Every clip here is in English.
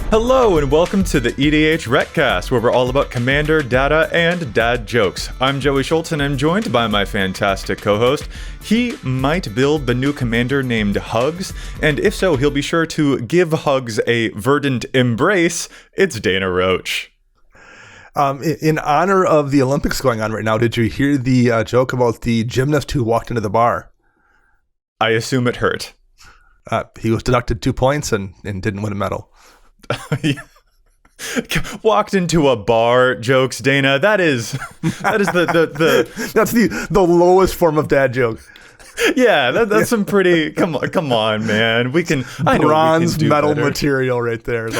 Hello and welcome to the EDHRECast, where we're all about Commander, data, and dad jokes. I'm Joey Schultz and I'm joined by my fantastic co-host. He might build the new commander named Hugs, and if so, he'll be sure to give Hugs a verdant embrace. It's Dana Roach. In honor of the Olympics going on right now, did you hear the joke about the gymnast who walked into the bar? I assume it hurt. He was deducted 2 points and didn't win a medal. Walked into a bar jokes, Dana. That is the That's the lowest form of dad joke. Yeah, that's some pretty. Come on, man. We can. I know bronze we can do medal better. Material right there.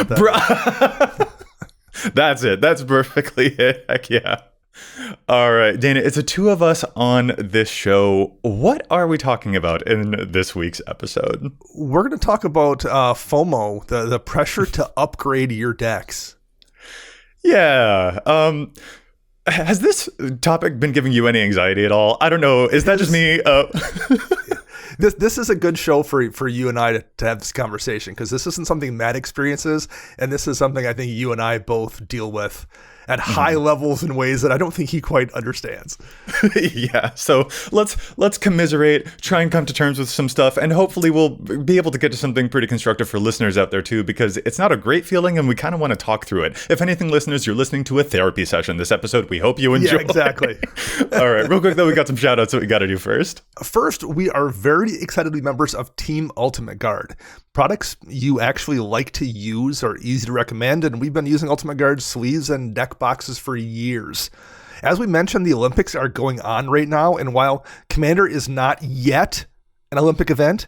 That's it. That's perfectly it. Heck yeah. All right, Dana, it's the two of us on this show. What are we talking about in this week's episode? We're going to talk about FOMO, the pressure to upgrade your decks. Yeah. Has this topic been giving you any anxiety at all? I don't know. Is that just me? This is a good show for you and I to have this conversation, because this isn't something Matt experiences, and this is something I think you and I both deal with at high levels in ways that I don't think he quite understands. Yeah, so let's commiserate, try and come to terms with some stuff, and hopefully we'll be able to get to something pretty constructive for listeners out there too, because it's not a great feeling and we kind of want to talk through it. If anything, listeners, you're listening to a therapy session this episode. We hope you enjoy. Yeah, exactly. All right, real quick though, we got some shout outs that we got to do first. First, we are very excited to be members of Team Ultimate Guard. Products you actually like to use are easy to recommend, and we've been using Ultimate Guard sleeves and deck boxes for years. As we mentioned, the Olympics are going on right now, and while Commander is not yet an Olympic event,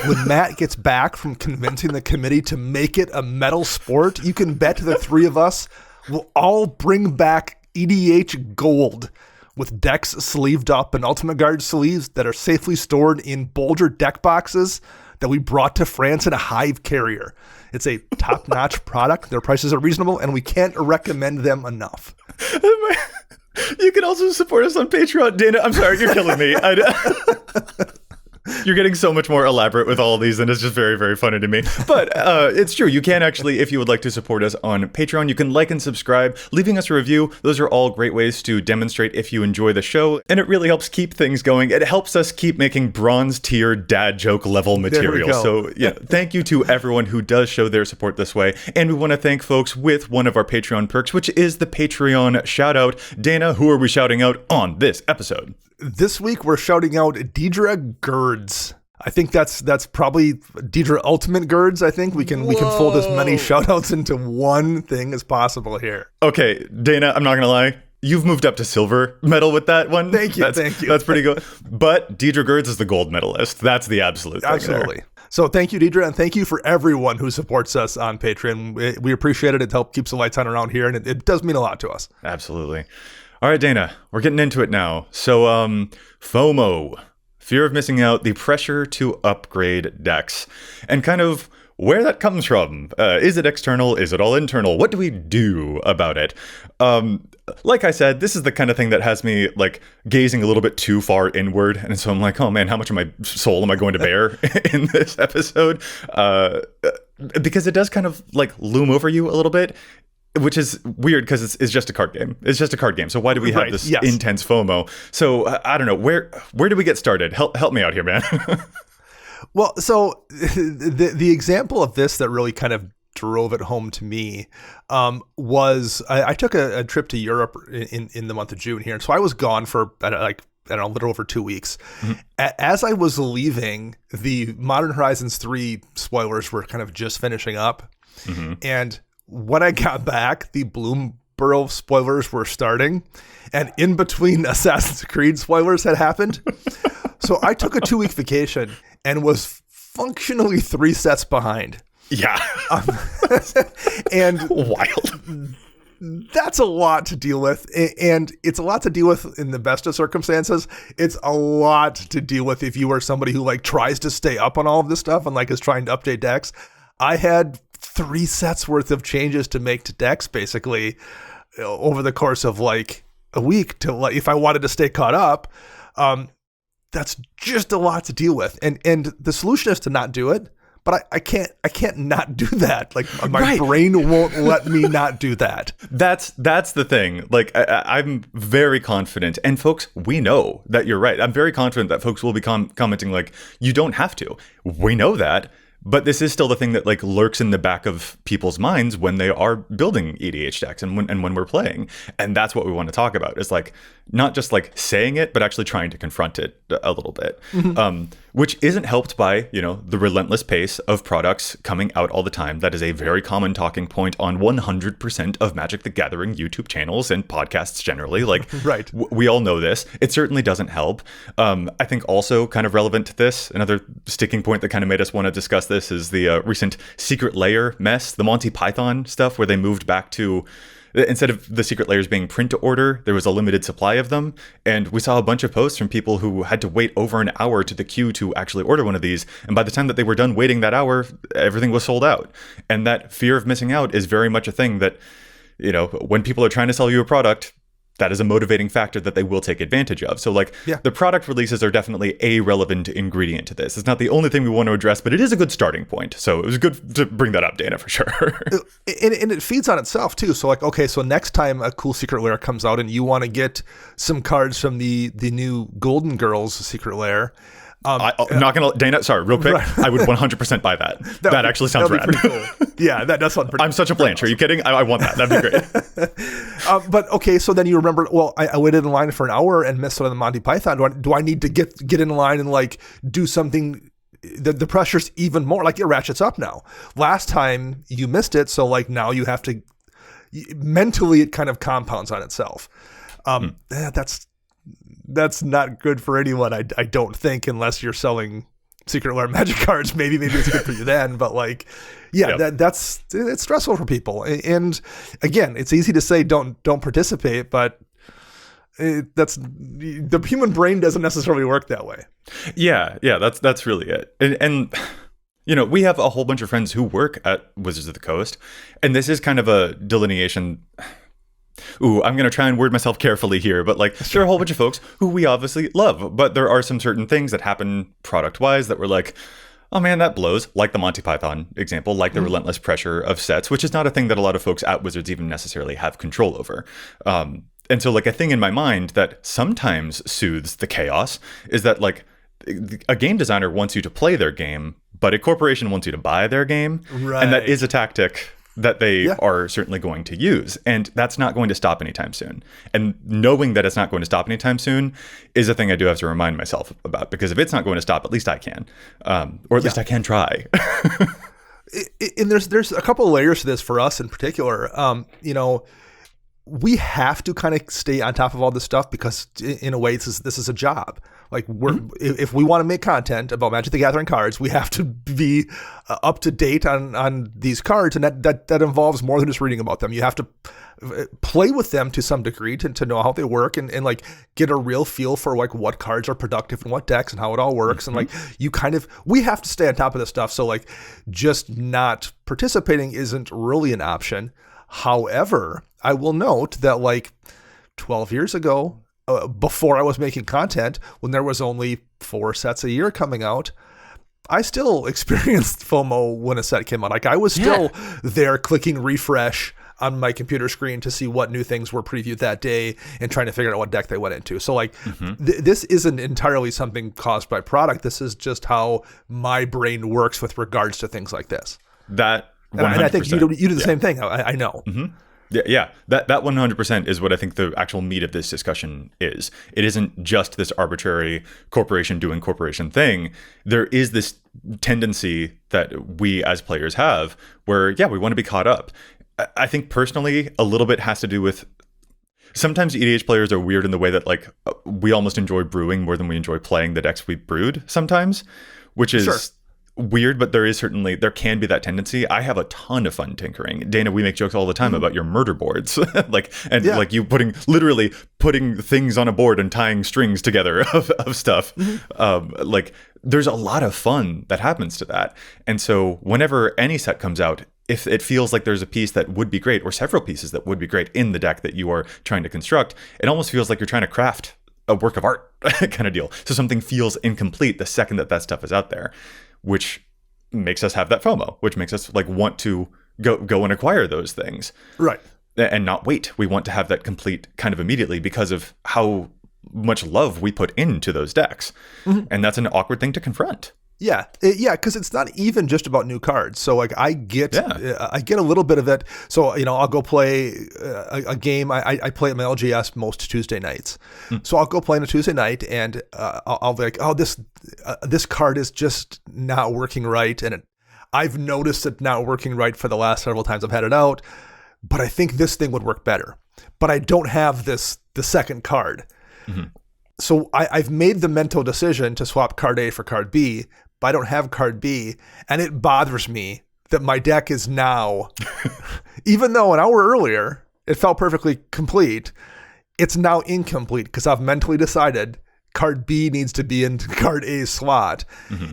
when Matt gets back from convincing the committee to make it a medal sport, you can bet the three of us will all bring back EDH gold with decks sleeved up and Ultimate Guard sleeves that are safely stored in Bolger deck boxes that we brought to France in a Hive carrier. It's a top-notch product. Their prices are reasonable, and we can't recommend them enough. You can also support us on Patreon. Dana, I'm sorry, you're killing me. You're getting so much more elaborate with all of these, and it's just very, very funny to me. But it's true. You can actually, if you would like to support us on Patreon, you can like and subscribe, leaving us a review. Those are all great ways to demonstrate if you enjoy the show, and it really helps keep things going. It helps us keep making bronze tier dad joke level material. So yeah, thank you to everyone who does show their support this way. And we want to thank folks with one of our Patreon perks, which is the Patreon shout out. Dana, who are we shouting out on this episode? This week, we're shouting out EDHRECast. I think that's probably EDHREC Ultimate Girds. I think we can fold as many shout outs into one thing as possible here. Okay, Dana, I'm not going to lie. You've moved up to silver medal with that one. Thank you. That's pretty good. But EDHRECast is the gold medalist. That's the absolute thing. Absolutely. There. So thank you, EDHREC, and thank you for everyone who supports us on Patreon. We appreciate it. It helps keeps the lights on around here, and it does mean a lot to us. Absolutely. All right, Dana, we're getting into it now. So, FOMO, fear of missing out, the pressure to upgrade decks, and kind of where that comes from. Is it external? Is it all internal? What do we do about it? Like I said, this is the kind of thing that has me like gazing a little bit too far inward. And so I'm like, oh man, how much of my soul am I going to bear in this episode? Because it does kind of like loom over you a little bit. Which is weird because it's just a card game. It's just a card game. So why do we have this intense FOMO? So I don't know. Where do we get started? Help me out here, man. Well, so the example of this that really kind of drove it home to me was I took a trip to Europe in the month of June here. And so I was gone for a little over 2 weeks. Mm-hmm. As I was leaving, the Modern Horizons 3 spoilers were kind of just finishing up. Mm-hmm. And when I got back, the Bloomburrow spoilers were starting, and in between Assassin's Creed spoilers had happened. So I took a 2-week vacation and was functionally 3 sets behind. Yeah. And wild. That's a lot to deal with, and it's a lot to deal with in the best of circumstances. It's a lot to deal with if you are somebody who like tries to stay up on all of this stuff and like is trying to update decks. I had 3 sets worth of changes to make to decks basically over the course of like a week to like, if I wanted to stay caught up. That's just a lot to deal with. And the solution is to not do it, but I can't not do that. Like my Right. brain won't let me not do that. That's the thing. Like I'm very confident, and folks, we know that you're right. I'm very confident that folks will be commenting like, you don't have to. We know that. But this is still the thing that like lurks in the back of people's minds when they are building EDH decks and when we're playing. And that's what we want to talk about, is like not just like saying it, but actually trying to confront it a little bit, which isn't helped by, you know, the relentless pace of products coming out all the time. That is a very common talking point on 100% of Magic the Gathering YouTube channels and podcasts generally. Like, Right. We all know this. It certainly doesn't help. I think also kind of relevant to this, another sticking point that kind of made us want to discuss this is the recent Secret Lair mess, the Monty Python stuff, where they moved back to, instead of the secret layers being print to order, there was a limited supply of them. And we saw a bunch of posts from people who had to wait over an hour to the queue to actually order one of these. And by the time that they were done waiting that hour, everything was sold out. And that fear of missing out is very much a thing that, you know, when people are trying to sell you a product, that is a motivating factor that they will take advantage of. So like the product releases are definitely a relevant ingredient to this. It's not the only thing we want to address, but it is a good starting point. So it was good to bring that up, Dana, for sure. And it feeds on itself too. So like, okay, so next time a cool Secret Lair comes out and you want to get some cards from the new Golden Girls Secret Lair, I'm not gonna, Dana. Sorry, real quick. Right. I would 100% buy that. That actually sounds rad. Cool. Yeah, that does sound pretty. I'm such a Blanche. Are you kidding? I want that. That'd be great. But okay, so then you remember. Well, I waited in line for an hour and missed out on the Monty Python. Do I need to get in line and like do something? The pressure's even more. Like it ratchets up now. Last time you missed it, so like now you have to. Mentally, it kind of compounds on itself. That's not good for anyone, I don't think, unless you're selling Secret Lair Magic cards. Maybe it's good for you then, but like, it's stressful for people. And again, it's easy to say don't participate, but that's the human brain doesn't necessarily work that way. Yeah, that's really it. And you know, we have a whole bunch of friends who work at Wizards of the Coast, and this is kind of a delineation. Ooh, I'm going to try and word myself carefully here, but like there are a whole bunch of folks who we obviously love, but there are some certain things that happen product-wise that we're like, oh man, that blows, like the Monty Python example, like the relentless pressure of sets, which is not a thing that a lot of folks at Wizards even necessarily have control over. And so like a thing in my mind that sometimes soothes the chaos is that like a game designer wants you to play their game, but a corporation wants you to buy their game. Right. And that is a tactic that they are certainly going to use. And that's not going to stop anytime soon. And knowing that it's not going to stop anytime soon is a thing I do have to remind myself about, because if it's not going to stop, at least I can. Or at least I can try. And there's a couple of layers to this for us in particular. You know, we have to kind of stay on top of all this stuff because in a way this is a job. Like if we want to make content about Magic the Gathering cards, we have to be up to date on these cards, and that involves more than just reading about them. You have to play with them to some degree to know how they work and like get a real feel for like what cards are productive in what decks and how it all works. And like we have to stay on top of this stuff. So like just not participating isn't really an option. However, I will note that like 12 years ago, before I was making content, when there was only 4 sets a year coming out, I still experienced FOMO when a set came out. Like I was still there clicking refresh on my computer screen to see what new things were previewed that day and trying to figure out what deck they went into. So like this isn't entirely something caused by product. This is just how my brain works with regards to things like this. That 100%. And I think you do the same thing. I know. Mm-hmm. Yeah, that 100% is what I think the actual meat of this discussion is. It isn't just this arbitrary corporation doing corporation thing. There is this tendency that we as players have where, we want to be caught up. I think personally, a little bit has to do with sometimes EDH players are weird in the way that like we almost enjoy brewing more than we enjoy playing the decks we brewed sometimes, which is weird, but there can be that tendency. I have a ton of fun tinkering. Dana, we make jokes all the time about your murder boards, like you literally putting things on a board and tying strings together of stuff. Like there's a lot of fun that happens to that. And so whenever any set comes out, if it feels like there's a piece that would be great or several pieces that would be great in the deck that you are trying to construct, it almost feels like you're trying to craft a work of art kind of deal. So something feels incomplete the second that stuff is out there, which makes us have that FOMO, which makes us like want to go and acquire those things. Right. And not wait. We want to have that complete kind of immediately because of how much love we put into those decks. And that's an awkward thing to confront. Yeah, because it's not even just about new cards. So like I get a little bit of it. So I'll go play a game. I play at my LGS most Tuesday nights. So I'll go play on a Tuesday night, and I'll be like, oh, this card is just not working right, and I've noticed it not working right for the last several times I've had it out. But I think this thing would work better. But I don't have the second card. So I've made the mental decision to swap card A for card B, but I don't have card B, and it bothers me that my deck is now, even though an hour earlier it felt perfectly complete, it's now incomplete because I've mentally decided card B needs to be in card A's slot.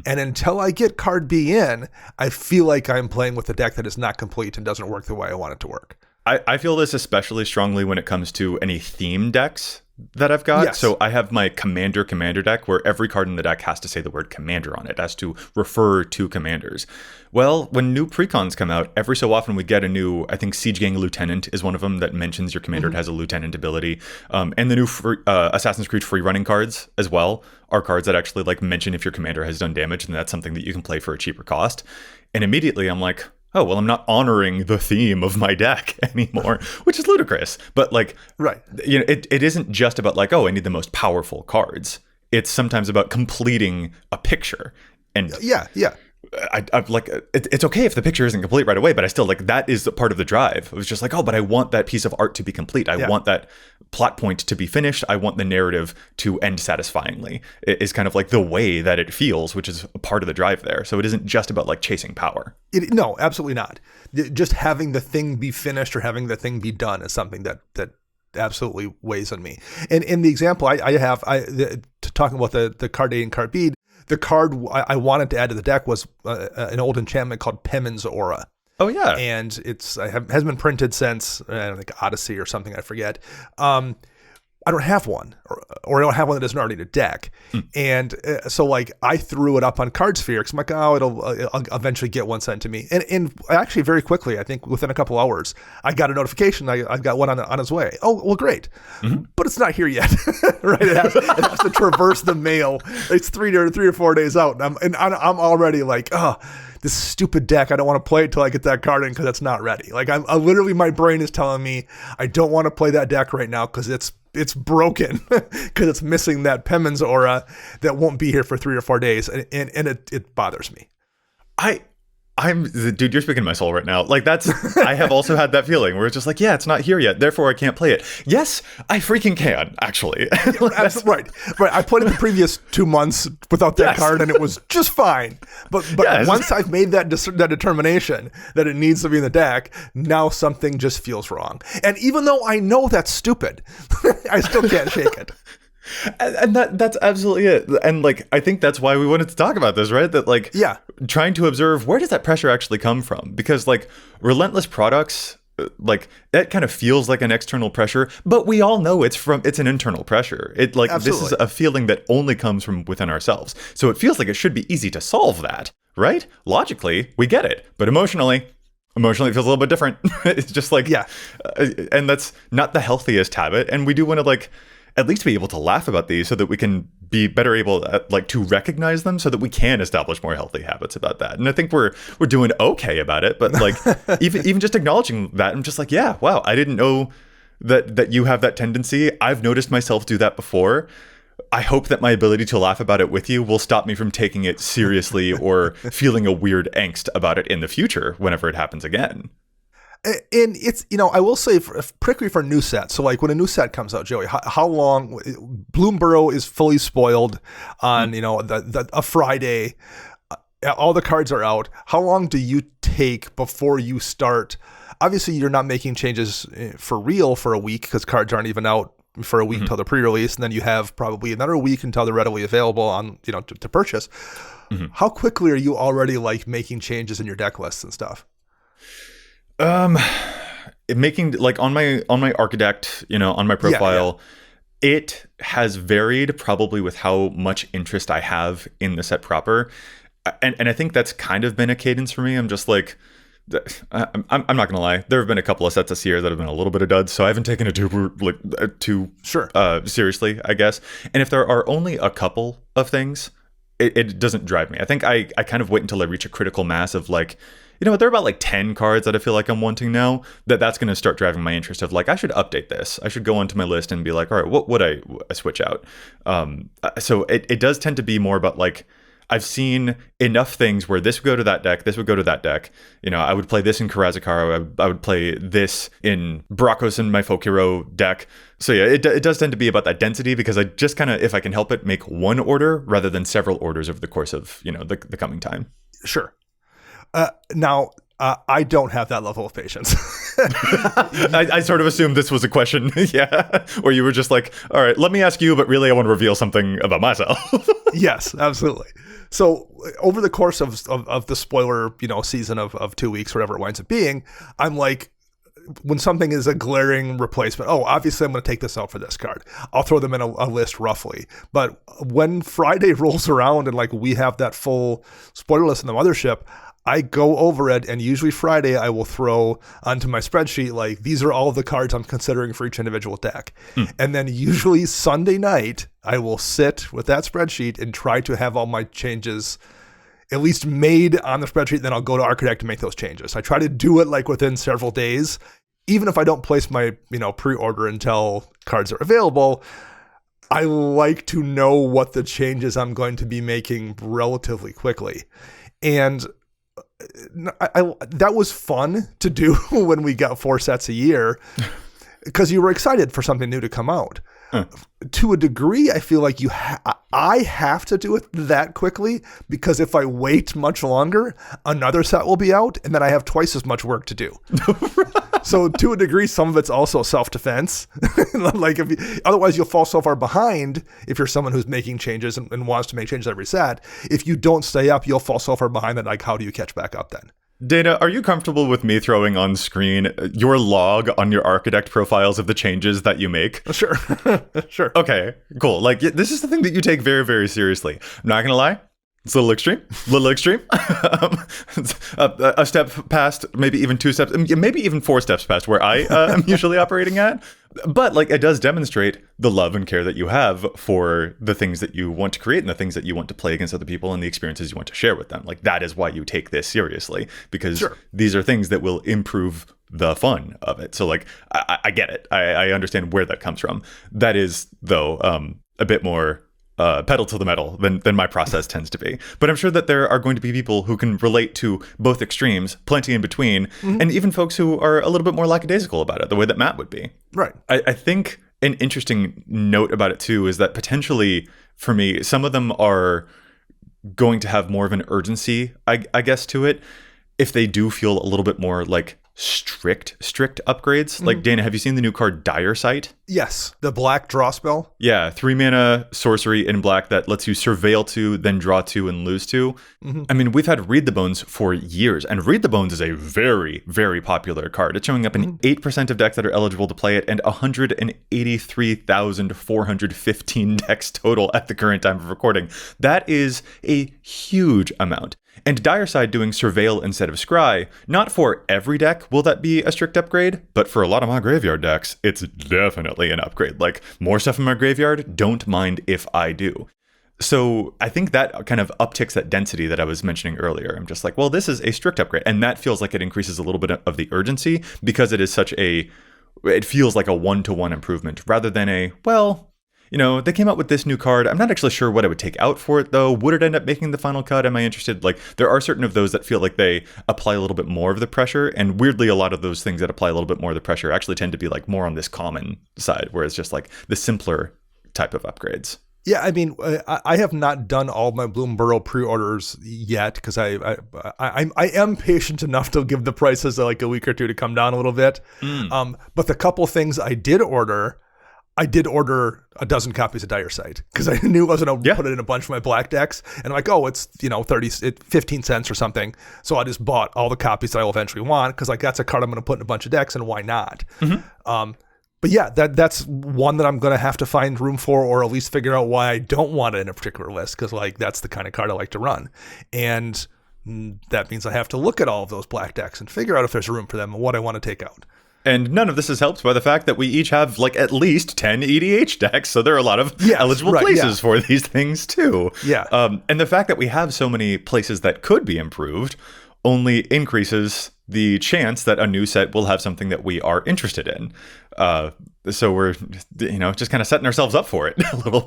And until I get card B in, I feel like I'm playing with a deck that is not complete and doesn't work the way I want it to work. I feel this especially strongly when it comes to any theme decks that I've got. Yes. So I have my commander deck where every card in the deck has to say the word commander on it, has to refer to commanders. Well, when new precons come out, every so often we get a new, I think Siege Gang Lieutenant is one of them that mentions your commander has a lieutenant ability. And the new Assassin's Creed free running cards as well are cards that actually like mention if your commander has done damage, and that's something that you can play for a cheaper cost. And immediately I'm like, oh, well, I'm not honoring the theme of my deck anymore, which is ludicrous. But like, right. It isn't just about like, oh, I need the most powerful cards. It's sometimes about completing a picture. And yeah. I'm like, it's okay if the picture isn't complete right away, but I still like, that is the part of the drive. It was just like, oh, but I want that piece of art to be complete. I want that plot point to be finished. I want the narrative to end satisfyingly. It is kind of like the way that it feels, which is a part of the drive there. So it isn't just about like chasing power. No, absolutely not. Just having the thing be finished or having the thing be done is something that absolutely weighs on me. And in the example talking about the card A and card B, the card I wanted to add to the deck was an old enchantment called Pemin's Aura. Oh yeah, and has been printed since I think Odyssey or something, I forget. I don't have one, or I don't have one that isn't already in a deck. And so like I threw it up on Cardsphere because I'm like, oh, I'll eventually get one sent to me. And actually very quickly, I think within a couple hours, I got a notification. I got one on its way. Oh, well, great. But it's not here yet, right? It has to traverse the mail. It's 3 or 4 days out. And I'm already like, oh, this stupid deck, I don't want to play it till I get that card in because it's not ready. Like I literally, my brain is telling me I don't want to play that deck right now because it's broken because it's missing that Pemin's Aura that won't be here for 3 or 4 days, and it bothers me. Dude, you're speaking my soul right now. Like I have also had that feeling where it's just like, yeah, it's not here yet, therefore I can't play it. Yes, I freaking can, actually. Right. I played it the previous 2 months without that card, and it was just fine. But yes. Once I've made that determination that it needs to be in the deck, now something just feels wrong. And even though I know that's stupid, I still can't shake it. And that's absolutely it. And like, I think that's why we wanted to talk about this, right? That like, trying to observe, where does that pressure actually come from? Because like relentless products, like that kind of feels like an external pressure, but we all know it's an internal pressure. It like, absolutely. This is a feeling that only comes from within ourselves. So it feels like it should be easy to solve that, right? Logically, we get it, but emotionally it feels a little bit different. It's just like, and that's not the healthiest habit. And we do want to like, at least be able to laugh about these so that we can be better able to recognize them so that we can establish more healthy habits about that. And I think we're doing okay about it, but like even just acknowledging that, I'm just like, yeah, wow, I didn't know that you have that tendency. I've noticed myself do that before. I hope that my ability to laugh about it with you will stop me from taking it seriously or feeling a weird angst about it in the future whenever it happens again. And it's, I will say, particularly for new sets. So like when a new set comes out, Joey, how long? Bloomburrow is fully spoiled on, a Friday. All the cards are out. How long do you take before you start? Obviously, you're not making changes for real for a week because cards aren't even out for a week until the pre-release. And then you have probably another week until they're readily available on, to purchase. How quickly are you already like making changes in your deck lists and stuff? Making like on my architect, on my profile, it has varied probably with how much interest I have in the set proper. and I think that's kind of been a cadence for me. I'm just like, I'm not gonna lie. There have been a couple of sets this year that have been a little bit of duds, so I haven't taken it too seriously, I guess. And if there are only a couple of things, it doesn't drive me. I think I kind of wait until I reach a critical mass of like, you know what, there are about like 10 cards that I feel like I'm wanting now, that's going to start driving my interest of like, I should update this. I should go onto my list and be like, all right, what would I switch out? So it does tend to be more about like, I've seen enough things where this would go to that deck, this would go to that deck. You know, I would play this in Karazakara, I would play this in Brakos in my Folk Hero deck. So yeah, it does tend to be about that density, because I just kind of, if I can help it, make one order rather than several orders over the course of, you know, the coming time. Sure. Now, I don't have that level of patience. I sort of assumed this was a question, yeah, or you were just like, all right, let me ask you, but really I want to reveal something about myself. Yes, absolutely. So over the course of the spoiler, you know, season of 2 weeks, whatever it winds up being, I'm like, when something is a glaring replacement, oh, obviously I'm going to take this out for this card. I'll throw them in a list roughly. But when Friday rolls around and like we have that full spoiler list in the mothership, I go over it, and usually Friday I will throw onto my spreadsheet, like, these are all the cards I'm considering for each individual deck. And then usually Sunday night, I will sit with that spreadsheet and try to have all my changes at least made on the spreadsheet. Then I'll go to Architect to make those changes. I try to do it like within several days. Even if I don't place my, you know, pre-order until cards are available, I like to know what the changes I'm going to be making relatively quickly. And that was fun to do when we got 4 sets a year, because you were excited for something new to come out. To a degree, I feel like I have to do it that quickly, because if I wait much longer, another set will be out, and then I have twice as much work to do. So to a degree, some of it's also self-defense. Like, otherwise you'll fall so far behind if you're someone who's making changes and wants to make changes every set. If you don't stay up, you'll fall so far behind that, like, how do you catch back up then? Dana, are you comfortable with me throwing on screen your log on your Architect profiles of the changes that you make? Sure. Sure. Okay, cool. Like, this is the thing that you take very, very seriously. I'm not going to lie. It's a little extreme. A step past, maybe even 2 steps, maybe even 4 steps past where I am usually operating at. But like, it does demonstrate the love and care that you have for the things that you want to create and the things that you want to play against other people and the experiences you want to share with them. Like, that is why you take this seriously, because these are things that will improve the fun of it. So like, I get it. I understand where that comes from. That is, though, a bit more pedal to the metal than my process tends to be. But I'm sure that there are going to be people who can relate to both extremes, plenty in between, and even folks who are a little bit more lackadaisical about it, the way that Matt would be. Right. I think an interesting note about it too is that potentially, for me, some of them are going to have more of an urgency, I guess, to it, if they do feel a little bit more like strict upgrades. Like, Dana, have you seen the new card Dire Sight? Yes, the black draw spell. Yeah, 3 mana sorcery in black that lets you surveil 2, then draw 2 and lose 2. I mean, we've had Read the Bones for years, and Read the Bones is a very, very popular card. It's showing up in 8% of decks that are eligible to play it, and 183,415 decks total at the current time of recording. That is a huge amount. And Dire Side doing Surveil instead of Scry, not for every deck will that be a strict upgrade, but for a lot of my graveyard decks, it's definitely an upgrade. Like, more stuff in my graveyard, don't mind if I do. So I think that kind of upticks that density that I was mentioning earlier. I'm just like, well, this is a strict upgrade. And that feels like it increases a little bit of the urgency, because it is it feels like a one-to-one improvement rather than a, well, you know, they came out with this new card. I'm not actually sure what I would take out for it, though. Would it end up making the final cut? Am I interested? Like, there are certain of those that feel like they apply a little bit more of the pressure. And weirdly, a lot of those things that apply a little bit more of the pressure actually tend to be like more on this common side, whereas just like the simpler type of upgrades. Yeah, I mean, I have not done all my Bloomburrow pre-orders yet, because I am patient enough to give the prices like a week or two to come down a little bit. But the couple things I did order a dozen copies of Dire Sight, because I knew I was going to put it in a bunch of my black decks. And I'm like, oh, it's 15 cents or something. So I just bought all the copies that I will eventually want, because like, that's a card I'm going to put in a bunch of decks, and why not? But yeah, that's one that I'm going to have to find room for, or at least figure out why I don't want it in a particular list, because like that's the kind of card I like to run. And that means I have to look at all of those black decks and figure out if there's room for them and what I want to take out. And none of this is helped by the fact that we each have like at least 10 EDH decks, so there are a lot of eligible places for these things too. Yeah. And the fact that we have so many places that could be improved only increases the chance that a new set will have something that we are interested in. So we're, just kind of setting ourselves up for it a little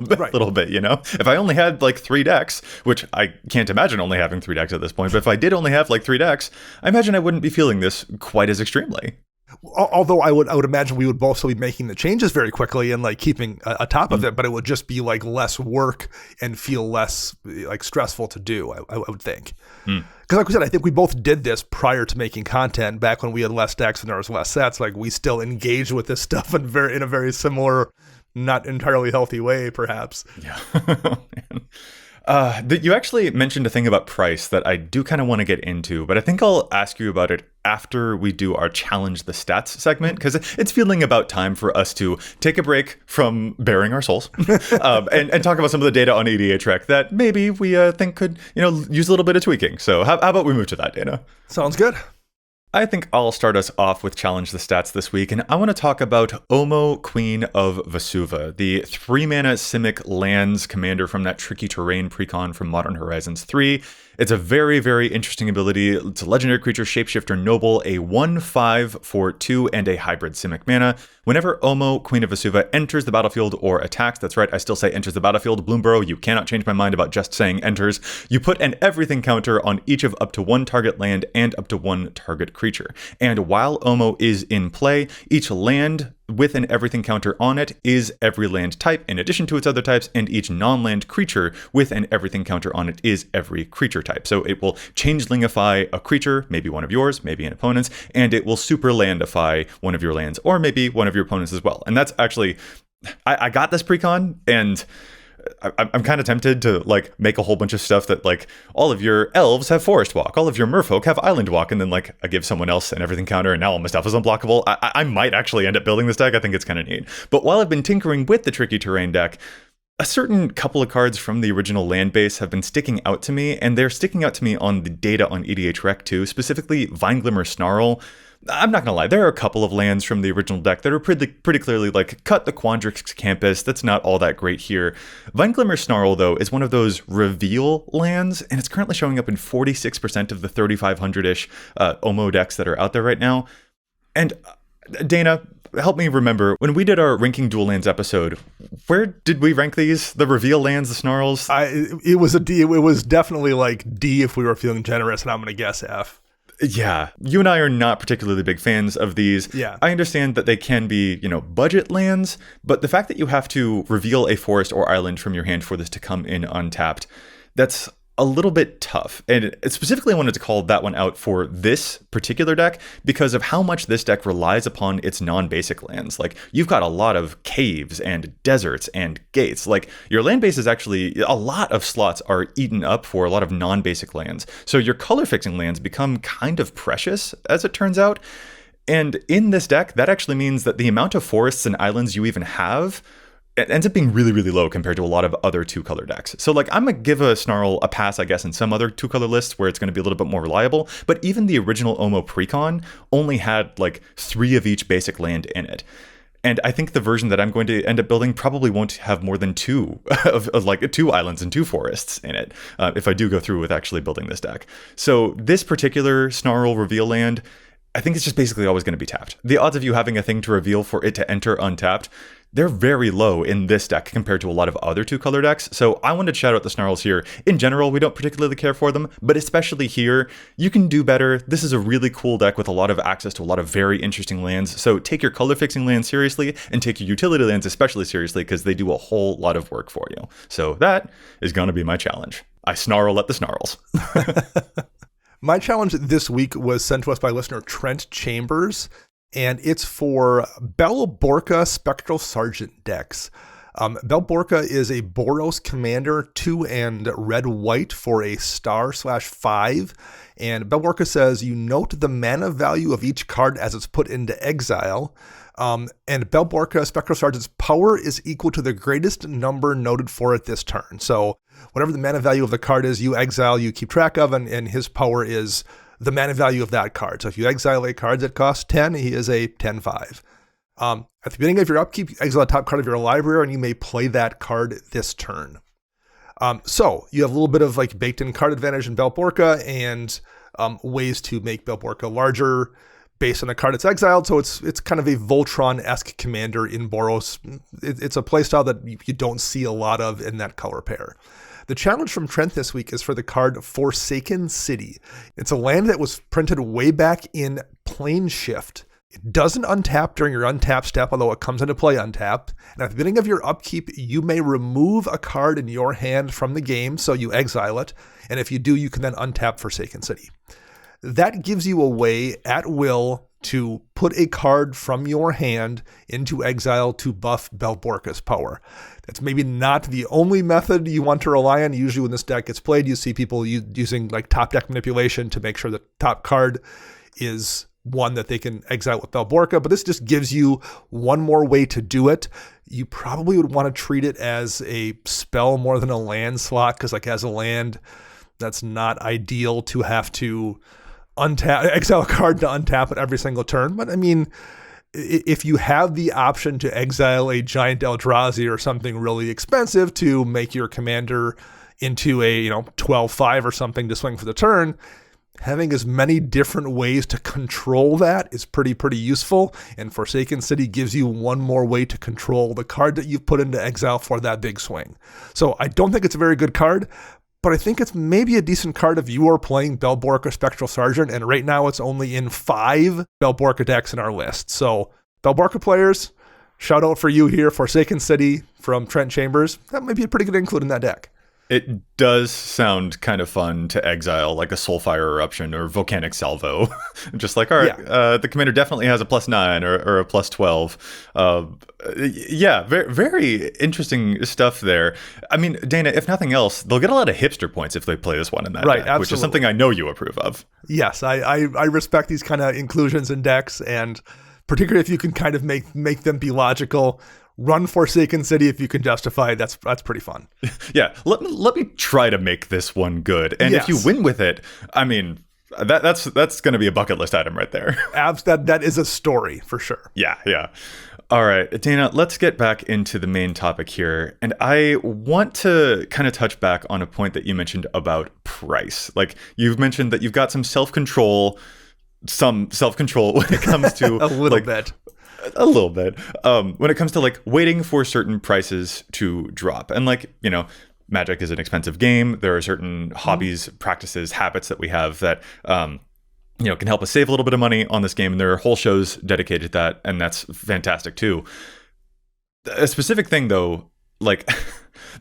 bit, If I only had like 3 decks, which I can't imagine only having 3 decks at this point, but if I did only have like 3 decks, I imagine I wouldn't be feeling this quite as extremely. Although I would imagine we would both still be making the changes very quickly and like keeping a top of it, but it would just be like less work and feel less like stressful to do, I would think. Because like we said, I think we both did this prior to making content back when we had less decks and there was less sets. Like we still engaged with this stuff in a very similar, not entirely healthy way, perhaps. Yeah. You actually mentioned a thing about price that I do kind of want to get into, but I think I'll ask you about it after we do our Challenge the Stats segment, because it's feeling about time for us to take a break from bearing our souls and talk about some of the data on EDHREC that maybe we think could use a little bit of tweaking. So how about we move to that, Dana? Sounds good. I think I'll start us off with Challenge the Stats this week, and I want to talk about FOMO, Queen of Vesuva, the 3-mana Simic lands commander from that Tricky Terrain precon from Modern Horizons 3. It's a very, very interesting ability. It's a legendary creature, Shapeshifter Noble, a 1/5 for 2 and a hybrid Simic mana. Whenever FOMO, Queen of Vesuva, enters the battlefield or attacks, that's right, I still say enters the battlefield, Bloomborough, you cannot change my mind about just saying enters, you put an everything counter on each of up to 1 target land and up to 1 target creature. And while FOMO is in play, each land with an everything counter on it is every land type in addition to its other types, and each non-land creature with an everything counter on it is every creature type. So it will changelingify a creature, maybe one of yours, maybe an opponent's, and it will super landify one of your lands, or maybe one of your opponents as well. And that's actually, I got this precon, and I'm kind of tempted to like make a whole bunch of stuff that like all of your elves have Forest Walk, all of your merfolk have Island Walk, and then like I give someone else an everything counter and now all my stuff is unblockable. I might actually end up building this deck. I think it's kind of neat. But while I've been tinkering with the Tricky Terrain deck, a certain couple of cards from the original land base have been sticking out to me, and they're sticking out to me on the data on EDHREC too, specifically Vineglimmer Snarl. I'm not gonna lie, there are a couple of lands from the original deck that are pretty clearly like, cut the Quandrix Campus, that's not all that great here. Vineglimmer Snarl, though, is one of those reveal lands, and it's currently showing up in 46% of the 3,500-ish OMO decks that are out there right now. And Dana, help me remember, when we did our ranking dual lands episode, where did we rank these? The reveal lands, the Snarls? It was a D. It was definitely like D if we were feeling generous, and I'm going to guess F. Yeah, you and I are not particularly big fans of these. Yeah. I understand that they can be, budget lands, but the fact that you have to reveal a forest or island from your hand for this to come in untapped, that's a little bit tough. And specifically, I wanted to call that one out for this particular deck because of how much this deck relies upon its non-basic lands. Like, you've got a lot of caves and deserts and gates. Like, your land base is actually, a lot of slots are eaten up for a lot of non-basic lands. So your color fixing lands become kind of precious, as it turns out. And in this deck, that actually means that the amount of forests and islands you even have, it ends up being really, really low compared to a lot of other 2-color decks. So like, I'm going to give a Snarl a pass, I guess, in some other 2-color lists where it's going to be a little bit more reliable. But even the original OMO precon only had like 3 of each basic land in it. And I think the version that I'm going to end up building probably won't have more than 2 of like 2 islands and 2 forests in it if I do go through with actually building this deck. So this particular Snarl reveal land, I think it's just basically always going to be tapped. The odds of you having a thing to reveal for it to enter untapped, they're very low in this deck compared to a lot of other 2-color decks. So I wanted to shout out the Snarls here. In general, we don't particularly care for them, but especially here, you can do better. This is a really cool deck with a lot of access to a lot of very interesting lands. So take your color fixing lands seriously and take your utility lands especially seriously because they do a whole lot of work for you. So that is going to be my challenge. I snarl at the Snarls. My challenge this week was sent to us by listener Trent Chambers, and it's for Bella Borka Spectral Sergeant decks. Belborka is a Boros commander, 2 and red-white for a star/5. And Belborka says you note the mana value of each card as it's put into exile. And Belborka Spectral Sergeant's power is equal to the greatest number noted for it this turn. So whatever the mana value of the card is, you exile, you keep track of, and his power is the mana value of that card. So if you exile a card that costs 10, he is a 10/5. At the beginning of your upkeep, you exile the top card of your library, and you may play that card this turn. So you have a little bit of like baked-in card advantage in Belborka, and ways to make Belborka larger based on the card it's exiled. So it's kind of a Voltron-esque commander in Boros. It's a playstyle that you don't see a lot of in that color pair. The challenge from Trent this week is for the card Forsaken City. It's a land that was printed way back in Plane Shift. It doesn't untap during your untap step, although it comes into play untapped. And at the beginning of your upkeep, you may remove a card in your hand from the game, so you exile it. And if you do, you can then untap Forsaken City. That gives you a way at will to put a card from your hand into exile to buff Belborka's power. That's maybe not the only method you want to rely on. Usually when this deck gets played, you see people using like top deck manipulation to make sure the top card is one that they can exile with Belborka, but this just gives you one more way to do it. You probably would want to treat it as a spell more than a land slot, because like as a land, that's not ideal to have to exile a card to untap it every single turn. But I mean, if you have the option to exile a giant Eldrazi or something really expensive to make your commander into a 12/5 or something to swing for the turn, having as many different ways to control that is pretty useful. And Forsaken City gives you one more way to control the card that you've put into exile for that big swing. So I don't think it's a very good card, but I think it's maybe a decent card if you are playing Belborka Spectral Sergeant, and right now it's only in 5 Belborka decks in our list. So Belborka players, shout out for you here, Forsaken City from Trent Chambers. That might be a pretty good include in that deck. It does sound kind of fun to exile like a Soulfire Eruption or Volcanic Salvo. Just like, all right, the commander definitely has a +9 or a +12. Very, very interesting stuff there. I mean, Dana, if nothing else, they'll get a lot of hipster points if they play this one in that deck, absolutely. Which is something I know you approve of. Yes, I respect these kind of inclusions in decks, and particularly if you can kind of make them be logical. Run Forsaken City if you can justify it. That's pretty fun. Yeah, let me try to make this one good. And if you win with it, I mean, that's going to be a bucket list item right there. That is a story for sure. Yeah. All right, Dana, let's get back into the main topic here. And I want to kind of touch back on a point that you mentioned about price. Like, you've mentioned that you've got some self-control when it comes to a little bit. A little bit. When it comes to like waiting for certain prices to drop. And like, Magic is an expensive game. There are certain hobbies, practices, habits that we have that, can help us save a little bit of money on this game. And there are whole shows dedicated to that. And that's fantastic too. A specific thing though, like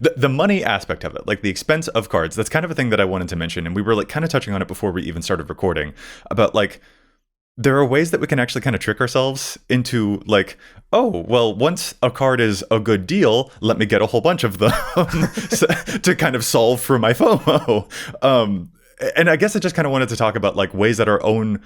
the money aspect of it, like the expense of cards, that's kind of a thing that I wanted to mention. And we were like kind of touching on it before we even started recording about like, there are ways that we can actually kind of trick ourselves into like, oh, well, once a card is a good deal, let me get a whole bunch of them to kind of solve for my FOMO. And I guess I just kind of wanted to talk about like ways that our own,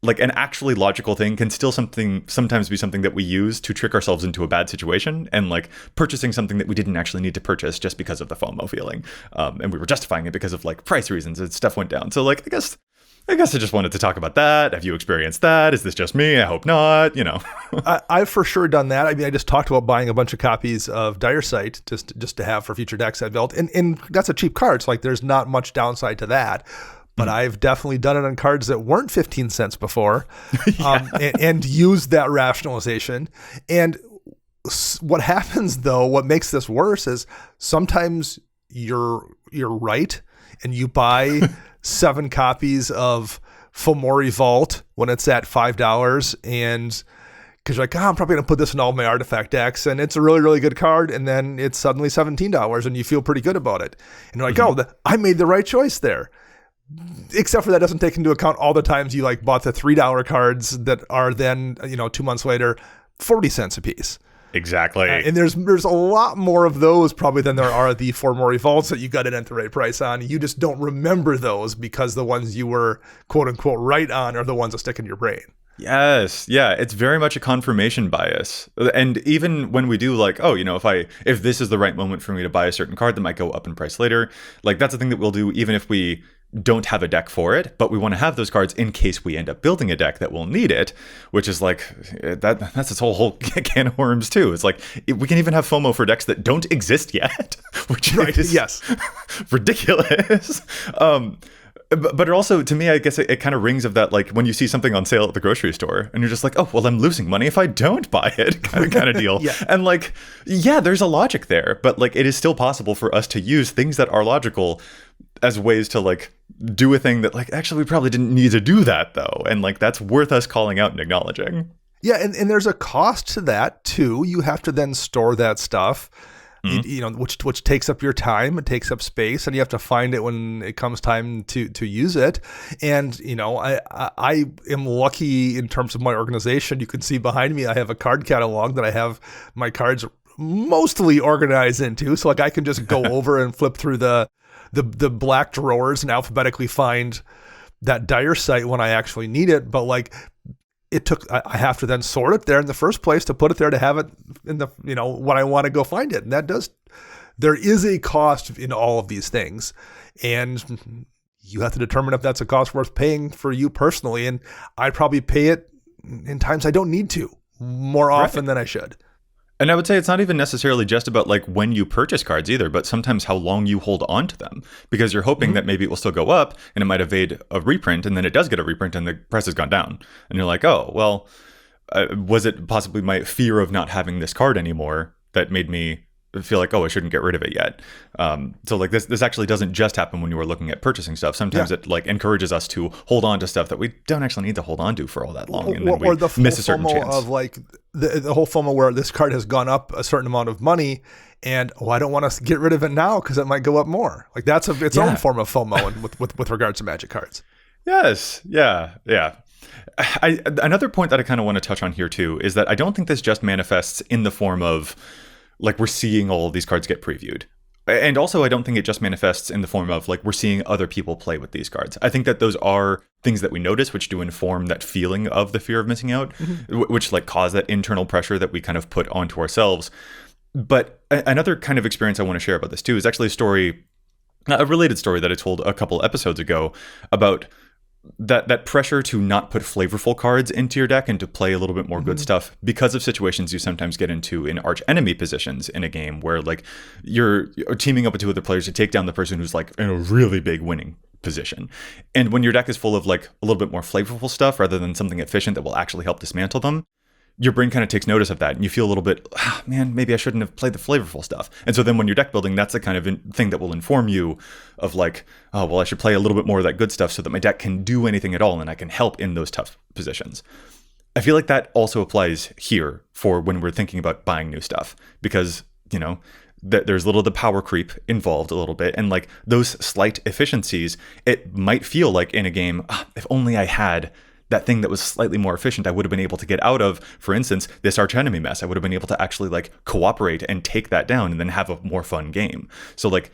like an actually logical thing can still sometimes be something that we use to trick ourselves into a bad situation, and like purchasing something that we didn't actually need to purchase just because of the FOMO feeling. And we were justifying it because of like price reasons and stuff went down. So like, I guess I just wanted to talk about that. Have you experienced that? Is this just me? I hope not, I've for sure done that. I mean, I just talked about buying a bunch of copies of Dire Sight just to have for future decks I've built. And that's a cheap card, so like there's not much downside to that. But I've definitely done it on cards that weren't 15 cents before and used that rationalization. And what happens though, what makes this worse is sometimes you're right and you buy 7 copies of Fomori Vault when it's at $5, and because you're like, I'm probably going to put this in all my artifact decks, and it's a really, really good card, and then it's suddenly $17, and you feel pretty good about it. And you're like, I made the right choice there. Except for that doesn't take into account all the times you like bought the $3 cards that are then, 2 months later, 40 cents a piece. Exactly. And there's a lot more of those probably than there are the 4 more Evolves that you got it at the right price on. You just don't remember those because the ones you were quote unquote right on are the ones that stick in your brain. Yes. Yeah. It's very much a confirmation bias. And even when we do like, oh, if this is the right moment for me to buy a certain card that might go up in price later, like that's a thing that we'll do even if we don't have a deck for it, but we want to have those cards in case we end up building a deck that will need it, which is like, that's its whole can of worms too. It's like, we can even have FOMO for decks that don't exist yet, which is yes. ridiculous. But it also, to me, I guess it kind of rings of that, like when you see something on sale at the grocery store and you're just like, oh, well, I'm losing money if I don't buy it kind of deal. Yeah. And like, yeah, there's a logic there, but like it is still possible for us to use things that are logical as ways to like do a thing that like, actually, we probably didn't need to do that though. And like, that's worth us calling out and acknowledging. Yeah. And there's a cost to that too. You have to then store that stuff. Which takes up your time, it takes up space, and you have to find it when it comes time to use it. And I am lucky in terms of my organization. You can see behind me I have a card catalog that I have my cards mostly organized into. So like I can just go over and flip through the black drawers and alphabetically find that dire site when I actually need it. But like I have to then sort it there in the first place to put it there to have it in the, when I want to go find it. And there is a cost in all of these things. And you have to determine if that's a cost worth paying for you personally. And I probably pay it in times I don't need to more often than I should. And I would say it's not even necessarily just about like when you purchase cards either, but sometimes how long you hold on to them, because you're hoping that maybe it will still go up and it might evade a reprint, and then it does get a reprint and the price has gone down. And you're like, oh, well, was it possibly my fear of not having this card anymore that made me feel like, oh, I shouldn't get rid of it yet? So like this actually doesn't just happen when you are looking at purchasing stuff. Sometimes it like encourages us to hold on to stuff that we don't actually need to hold on to for all that long, and then we miss a certain FOMO chance. Of like the whole FOMO where this card has gone up a certain amount of money, and I don't want to get rid of it now because it might go up more. Like that's its own form of FOMO with regards to Magic cards. Yes. Yeah. Another point that I kind of want to touch on here too is that I don't think this just manifests in the form of like we're seeing all of these cards get previewed. And also, I don't think it just manifests in the form of like we're seeing other people play with these cards. I think that those are things that we notice, which do inform that feeling of the fear of missing out, which like cause that internal pressure that we kind of put onto ourselves. But another kind of experience I want to share about this too is actually a related story that I told a couple episodes ago about that pressure to not put flavorful cards into your deck and to play a little bit more good stuff because of situations you sometimes get into in arch enemy positions in a game where like you're teaming up with 2 other players to take down the person who's like in a really big winning position. And when your deck is full of like a little bit more flavorful stuff rather than something efficient that will actually help dismantle them, your brain kind of takes notice of that and you feel a little bit, man, maybe I shouldn't have played the flavorful stuff. And so then when you're deck building, that's the kind of thing that will inform you of like, oh, well, I should play a little bit more of that good stuff so that my deck can do anything at all and I can help in those tough positions. I feel like that also applies here for when we're thinking about buying new stuff, because, there's a little the power creep involved a little bit. And like those slight efficiencies, it might feel like in a game, if only I had that thing that was slightly more efficient, I would have been able to get out of, for instance, this arch enemy mess. I would have been able to actually like cooperate and take that down and then have a more fun game. So like,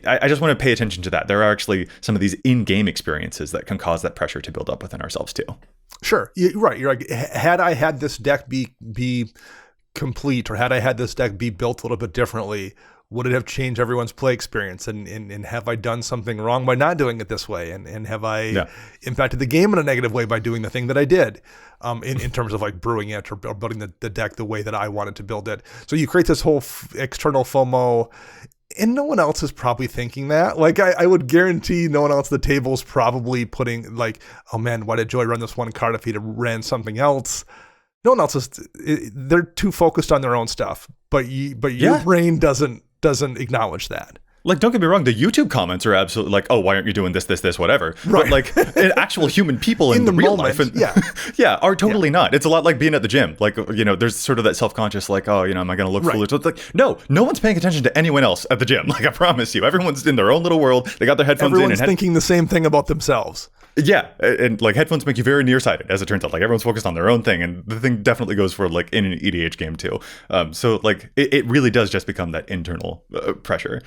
I just want to pay attention to that. There are actually some of these in-game experiences that can cause that pressure to build up within ourselves too. Sure. You're right. You're like, had I had this deck be complete, or had I had this deck be built a little bit differently, would it have changed everyone's play experience? And have I done something wrong by not doing it this way? And have I impacted the game in a negative way by doing the thing that I did in terms of like brewing it or building the deck the way that I wanted to build it? So you create this whole external FOMO, and no one else is probably thinking that. Like I would guarantee no one else at the table is probably putting like, oh man, why did Joey run this one card if he'd have ran something else? No one else is. They're too focused on their own stuff. But your brain doesn't acknowledge that. Like, don't get me wrong, the YouTube comments are absolutely like, oh, why aren't you doing this, whatever. Right. But like actual human people in the real moment, life are totally not. It's a lot like being at the gym. Like, there's sort of that self-conscious like, oh, am I going to look foolish? So it's like, no one's paying attention to anyone else at the gym. Like, I promise you, everyone's in their own little world. They got their headphones Everyone's in. Thinking the same thing about themselves. Yeah, and like headphones make you very nearsighted, as it turns out. Like everyone's focused on their own thing, and the thing definitely goes for like in an EDH game too. So like it really does just become that internal pressure.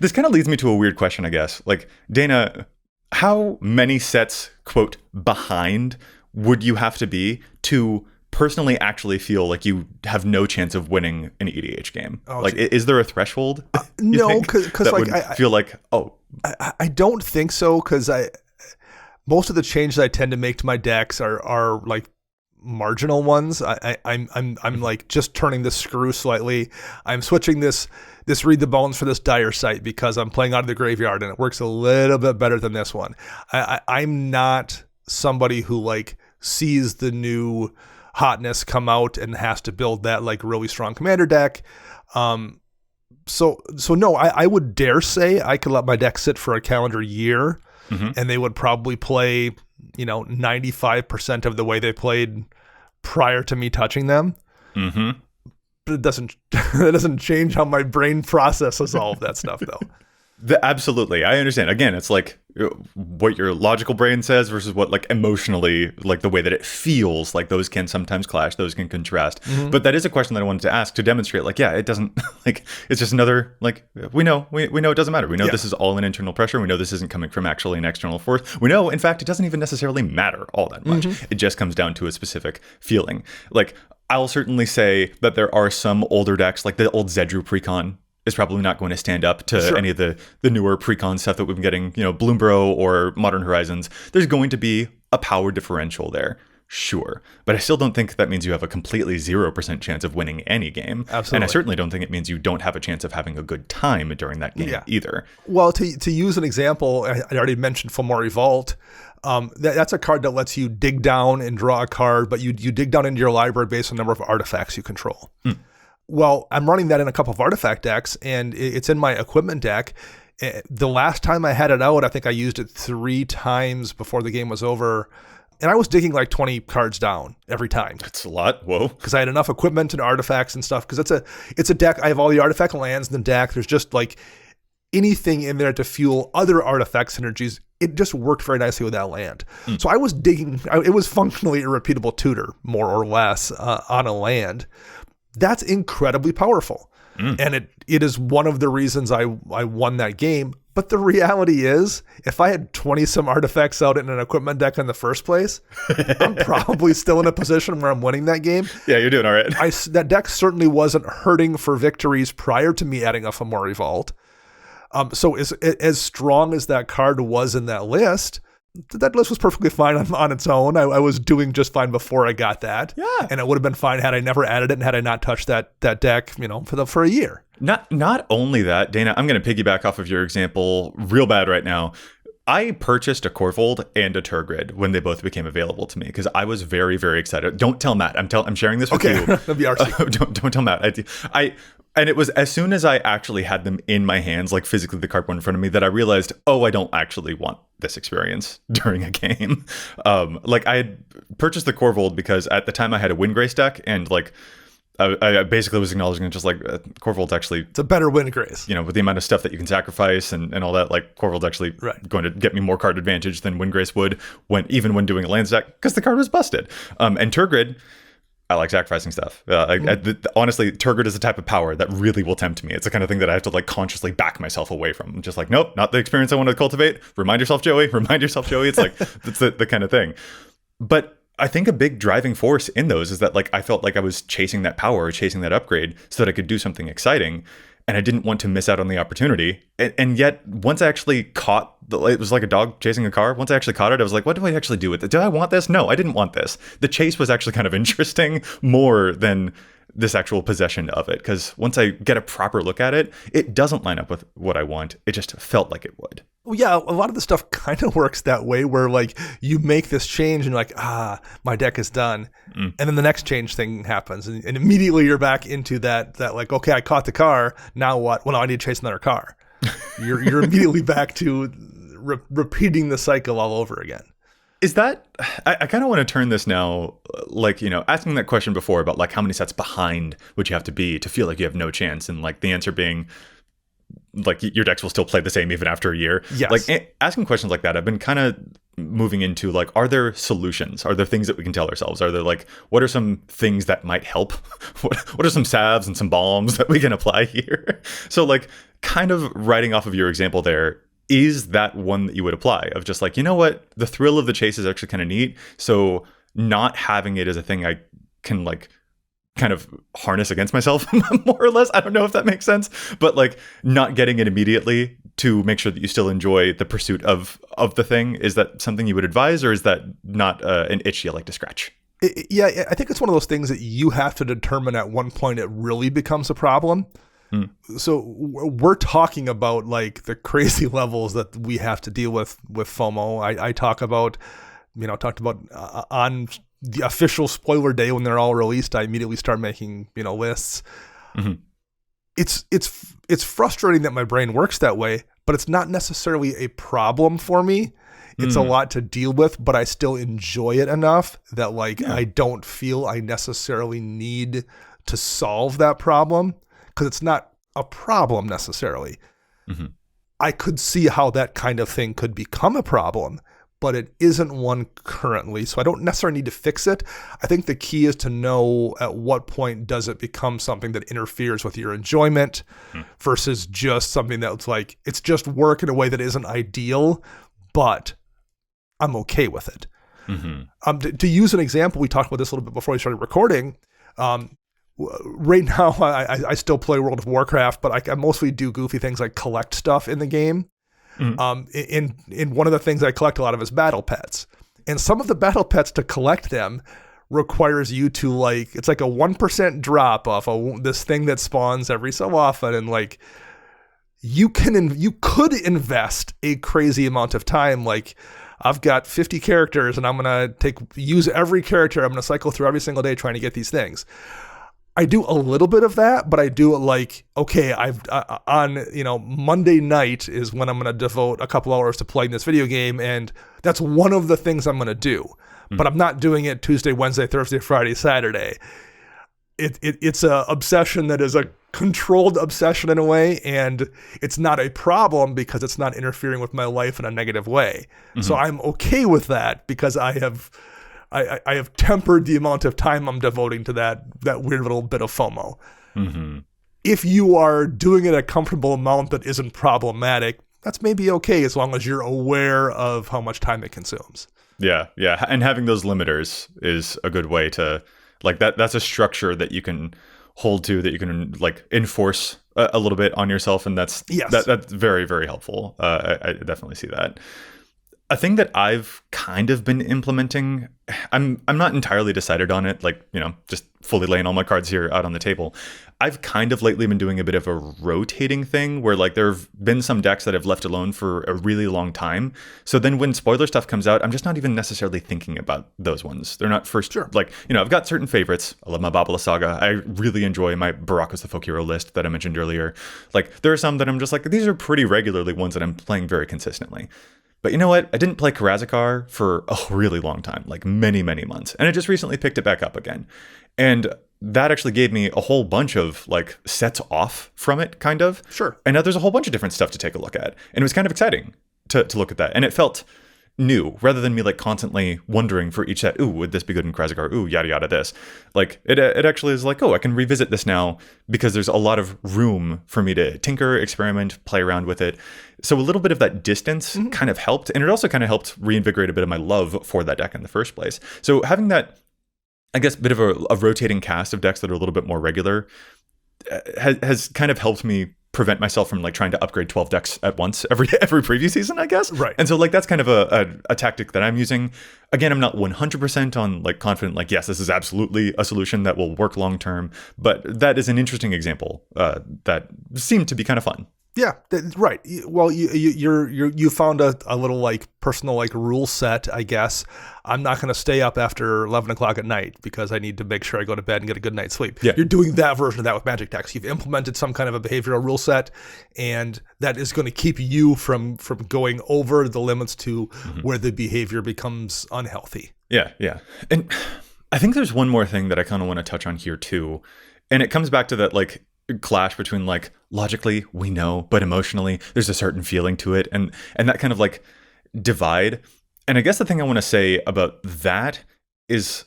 This kind of leads me to a weird question, I guess. Like, Dana, how many sets, quote, behind would you have to be to personally actually feel like you have no chance of winning an EDH game? Like, is there a threshold? No, because like I feel like, I don't think so, because most of the changes I tend to make to my decks are like marginal ones. I'm like just turning the screw slightly. I'm switching this read the bones for this dire sight because I'm playing out of the graveyard and it works a little bit better than this one. I'm not somebody who like sees the new hotness come out and has to build that like really strong commander deck. So no, I would dare say I could let my deck sit for a calendar year and they would probably play, 95% of the way they played prior to me touching them. Mm-hmm. But it doesn't change how my brain processes all of that stuff, though. Absolutely. I understand. Again, it's like what your logical brain says versus what like emotionally, like the way that it feels, like those can sometimes clash, those can contrast. But that is a question that I wanted to ask to demonstrate, like, yeah, it doesn't, like, it's just another, like, we know it doesn't matter. We know this is all an internal pressure. We know this isn't coming from actually an external force. We know, in fact, it doesn't even necessarily matter all that much. It just comes down to a specific feeling. Like, I'll certainly say that there are some older decks, like the old Zedru Precon, is probably not going to stand up to any of the newer precon stuff that we've been getting, Bloombro or Modern Horizons. There's going to be a power differential there, sure. But I still don't think that means you have a completely 0% chance of winning any game. Absolutely. And I certainly don't think it means you don't have a chance of having a good time during that game either. Well, to use an example, I already mentioned Fomori Vault. That's a card that lets you dig down and draw a card, but you dig down into your library based on the number of artifacts you control. Well, I'm running that in a couple of artifact decks, and it's in my equipment deck. The last time I had it out, I think I used it 3 times before the game was over, and I was digging like 20 cards down every time. That's a lot. Whoa. Because I had enough equipment and artifacts and stuff, because it's a deck. I have all the artifact lands in the deck. There's just like anything in there to fuel other artifact synergies. It just worked very nicely with that land. So I was digging. It was functionally a repeatable tutor, more or less, on a land. That's incredibly powerful. And it is one of the reasons I won that game. But the reality is, if I had 20 some artifacts out in an equipment deck in the first place, I'm probably still in a position where I'm winning that game. Yeah, you're doing all right. That deck certainly wasn't hurting for victories prior to me adding a Fomori Vault. So as strong as that card was in that list was perfectly fine on its own. I was doing just fine before I got that. Yeah. And it would have been fine had I never added it and had I not touched that deck, for a year. Not only that, Dana, I'm going to piggyback off of your example real bad right now. I purchased a Corvold and a Turgid when they both became available to me because I was very, very excited. Don't tell Matt. I'm sharing this with you. That'd be RC. Don't tell Matt. And it was as soon as I actually had them in my hands, like physically the cardboard in front of me, that I realized, I don't actually want this experience during a game. Like I had purchased the Corvold because at the time I had a Windgrace deck, and like I basically was acknowledging it, just like Corvold's actually, it's a better Windgrace. With the amount of stuff that you can sacrifice and all that, like Corvold's actually going to get me more card advantage than Windgrace would even when doing a land stack, because the card was busted. And Turgid, I like sacrificing stuff. Honestly, Turgid is the type of power that really will tempt me. It's the kind of thing that I have to like consciously back myself away from. I'm just like, nope, not the experience I want to cultivate. Remind yourself, Joey. It's like, that's the kind of thing. But I think a big driving force in those is that like I felt like I was chasing that power, chasing that upgrade so that I could do something exciting. And I didn't want to miss out on the opportunity. And yet, once I actually caught, it was like a dog chasing a car. Once I actually caught it, I was like, what do I actually do with it? Did I want this? No, I didn't want this. The chase was actually kind of interesting more than this actual possession of it. Because once I get a proper look at it, it doesn't line up with what I want. It just felt like it would. Well, yeah, a lot of the stuff kind of works that way where like you make this change and you're like, my deck is done. And then the next change thing happens and immediately you're back into that like, okay, I caught the car. Now what? Well, now I need to chase another car. You're immediately back to repeating the cycle all over again. Is that, I kind of want to turn this now, like, asking that question before about like how many sets behind would you have to be to feel like you have no chance, and like the answer being like your decks will still play the same even after a year. Yes. Like asking questions like that, I've been kind of moving into like, are there solutions? Are there things that we can tell ourselves? Are there like, what are some things that might help? What are some salves and some balms that we can apply here? So like, kind of writing off of your example there, is that one that you would apply of just like, you know what, the thrill of the chase is actually kind of neat. So not having it as a thing I can like kind of harness against myself more or less. I don't know if that makes sense, but like not getting it immediately to make sure that you still enjoy the pursuit of the thing. Is that something you would advise, or is that not an itch you like to scratch? Yeah, I think it's one of those things that you have to determine at one point it really becomes a problem. So we're talking about like the crazy levels that we have to deal with FOMO. I talked about on the official spoiler day when they're all released, I immediately start making, lists. Mm-hmm. It's frustrating that my brain works that way, but it's not necessarily a problem for me. It's a lot to deal with, but I still enjoy it enough that I don't feel I necessarily need to solve that problem, because it's not a problem necessarily. Mm-hmm. I could see how that kind of thing could become a problem, but it isn't one currently. So I don't necessarily need to fix it. I think the key is to know at what point does it become something that interferes with your enjoyment versus just something that's like, it's just work in a way that isn't ideal, but I'm okay with it. Mm-hmm. To use an example, we talked about this a little bit before we started recording. Right now, I still play World of Warcraft, but I mostly do goofy things like collect stuff in the game. Mm-hmm. In one of the things I collect a lot of is battle pets. And some of the battle pets, to collect them, requires you to it's like a 1% drop off this thing that spawns every so often. And you could invest a crazy amount of time. I've got 50 characters and I'm going to use every character. I'm going to cycle through every single day trying to get these things. I do a little bit of that, but I do it okay, I've on Monday night is when I'm going to devote a couple hours to playing this video game, and that's one of the things I'm going to do. But I'm not doing it Tuesday, Wednesday, Thursday, Friday, Saturday. It's a obsession that is a controlled obsession in a way, and it's not a problem because it's not interfering with my life in a negative way. Mm-hmm. So I'm okay with that because I have tempered the amount of time I'm devoting to that weird little bit of FOMO. Mm-hmm. If you are doing it a comfortable amount that isn't problematic, that's maybe okay as long as you're aware of how much time it consumes. Yeah. And having those limiters is a good way to, that's a structure that you can hold to, that you can enforce a little bit on yourself. And that's very, very helpful. I definitely see that. A thing that I've kind of been implementing, I'm not entirely decided on it, just fully laying all my cards here out on the table. I've kind of lately been doing a bit of a rotating thing where there have been some decks that I've left alone for a really long time. So then when spoiler stuff comes out, I'm just not even necessarily thinking about those ones. They're not first. Sure. I've got certain favorites. I love my Babala Saga. I really enjoy my Baraka's the Folk Hero list that I mentioned earlier. There are some that I'm just these are pretty regularly ones that I'm playing very consistently. But you know what? I didn't play Karazakar for a really long time, many, many months. And I just recently picked it back up again. And that actually gave me a whole bunch of sets off from it, kind of. Sure. And now there's a whole bunch of different stuff to take a look at. And it was kind of exciting to look at that. And it felt new rather than me constantly wondering for each set, ooh, would this be good in Karazakar? Ooh, yada, yada, this. It actually is oh, I can revisit this now because there's a lot of room for me to tinker, experiment, play around with it. So a little bit of that distance kind of helped. And it also kind of helped reinvigorate a bit of my love for that deck in the first place. So having that, I guess, bit of a rotating cast of decks that are a little bit more regular has kind of helped me prevent myself from trying to upgrade 12 decks at once every preview season, I guess. Right. And so that's kind of a tactic that I'm using. Again, I'm not 100% on confident, yes, this is absolutely a solution that will work long term, but that is an interesting example that seemed to be kind of fun. Yeah, right. Well, you found a little personal rule set, I guess. I'm not going to stay up after 11 o'clock at night because I need to make sure I go to bed and get a good night's sleep. Yeah. You're doing that version of that with Magic decks. You've implemented some kind of a behavioral rule set, and that is going to keep you from going over the limits to where the behavior becomes unhealthy. Yeah. And I think there's one more thing that I kind of want to touch on here too, and it comes back to that clash between logically we know, but emotionally there's a certain feeling to it, and that kind of divide. And I guess the thing I want to say about that is,